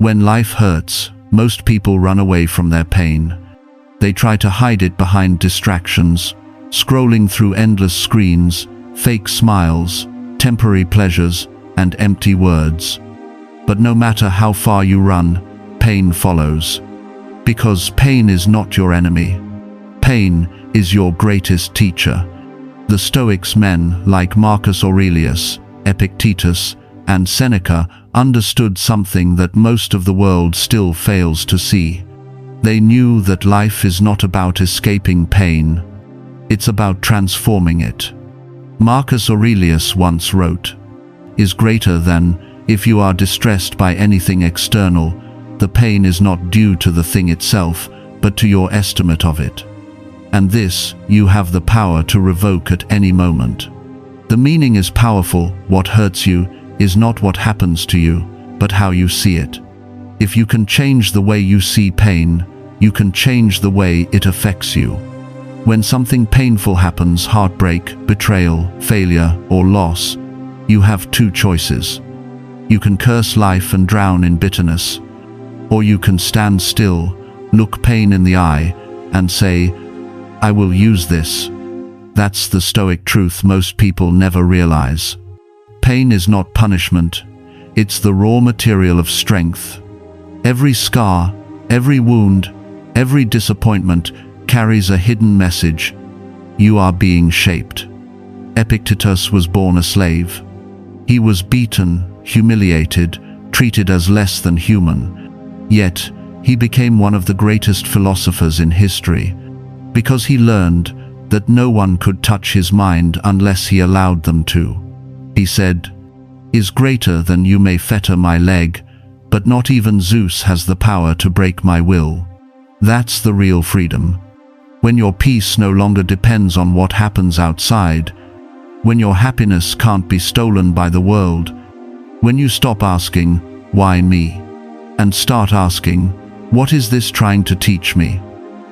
When life hurts, most people run away from their pain. They try to hide it behind distractions, scrolling through endless screens, fake smiles, temporary pleasures, and empty words. But no matter how far you run, pain follows. Because pain is not your enemy. Pain is your greatest teacher. The Stoics, men like Marcus Aurelius, Epictetus, and Seneca, understood something that most of the world still fails to see. They knew that life is not about escaping pain. It's about transforming it. Marcus Aurelius once wrote, "Is greater than, if you are distressed by anything external, the pain is not due to the thing itself, but to your estimate of it. And this you have the power to revoke at any moment." The meaning is powerful. What hurts you is not what happens to you, but how you see it. If you can change the way you see pain, you can change the way it affects you. When something painful happens, heartbreak, betrayal, failure, or loss, you have two choices. You can curse life and drown in bitterness, or you can stand still, look pain in the eye, and say, "I will use this." That's the Stoic truth most people never realize. Pain is not punishment, it's the raw material of strength. Every scar, every wound, every disappointment carries a hidden message. You are being shaped. Epictetus was born a slave. He was beaten, humiliated, treated as less than human. Yet, he became one of the greatest philosophers in history, because he learned that no one could touch his mind unless he allowed them to. He said, "Is greater than you may fetter my leg, but not even Zeus has the power to break my will." That's the real freedom. When your peace no longer depends on what happens outside, when your happiness can't be stolen by the world, when you stop asking, "Why me?" and start asking, "What is this trying to teach me?"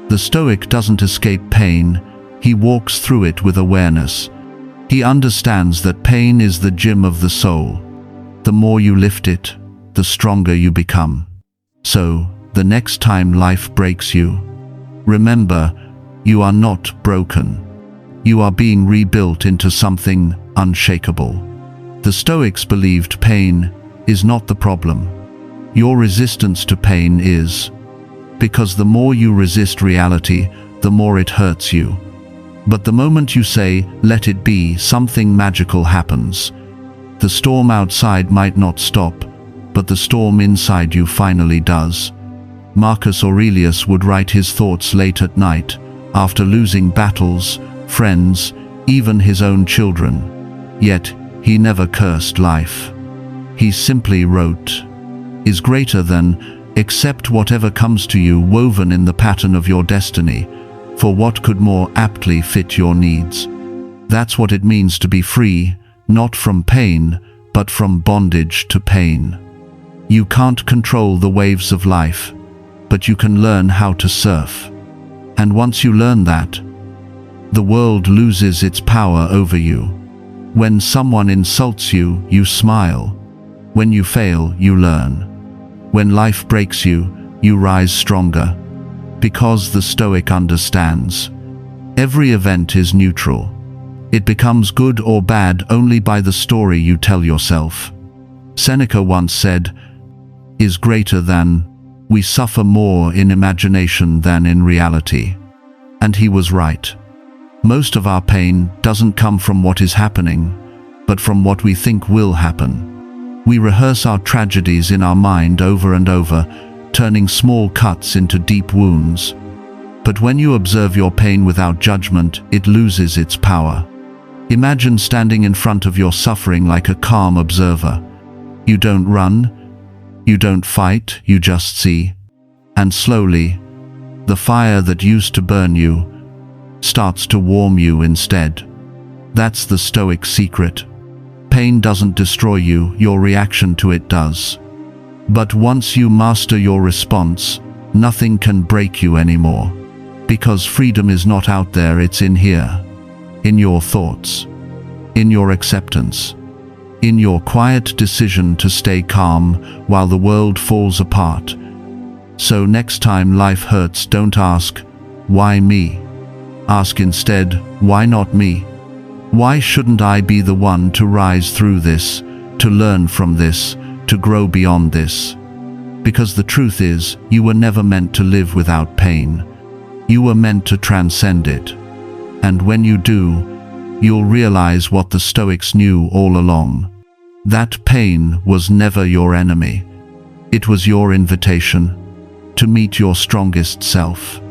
The Stoic doesn't escape pain, he walks through it with awareness. He understands that pain is the gym of the soul. The more you lift it, the stronger you become. So, the next time life breaks you, remember, you are not broken. You are being rebuilt into something unshakable. The Stoics believed pain is not the problem. Your resistance to pain is. Because the more you resist reality, the more it hurts you. But the moment you say, "Let it be," something magical happens. The storm outside might not stop, but the storm inside you finally does. Marcus Aurelius would write his thoughts late at night, after losing battles, friends, even his own children. Yet, he never cursed life. He simply wrote, "Is greater than, accept whatever comes to you woven in the pattern of your destiny, for what could more aptly fit your needs." That's what it means to be free, not from pain, but from bondage to pain. You can't control the waves of life, but you can learn how to surf. And once you learn that, the world loses its power over you. When someone insults you, you smile. When you fail, you learn. When life breaks you, you rise stronger. Because the Stoic understands, every event is neutral. It becomes good or bad only by the story you tell yourself. Seneca once said, "Is greater than, we suffer more in imagination than in reality." And he was right. Most of our pain doesn't come from what is happening, but from what we think will happen. We rehearse our tragedies in our mind over and over, turning small cuts into deep wounds. But when you observe your pain without judgment, it loses its power. Imagine standing in front of your suffering like a calm observer. You don't run, you don't fight, you just see. And slowly, the fire that used to burn you starts to warm you instead. That's the Stoic secret. Pain doesn't destroy you, your reaction to it does. But once you master your response, nothing can break you anymore. Because freedom is not out there, it's in here. In your thoughts. In your acceptance. in your quiet decision to stay calm while the world falls apart. So next time life hurts, don't ask, "Why me?" Ask instead, "Why not me? Why shouldn't I be the one to rise through this, to learn from this, to grow beyond this?" Because the truth is, you were never meant to live without pain. You were meant to transcend it. And when you do, you'll realize what the Stoics knew all along. That pain was never your enemy. It was your invitation to meet your strongest self.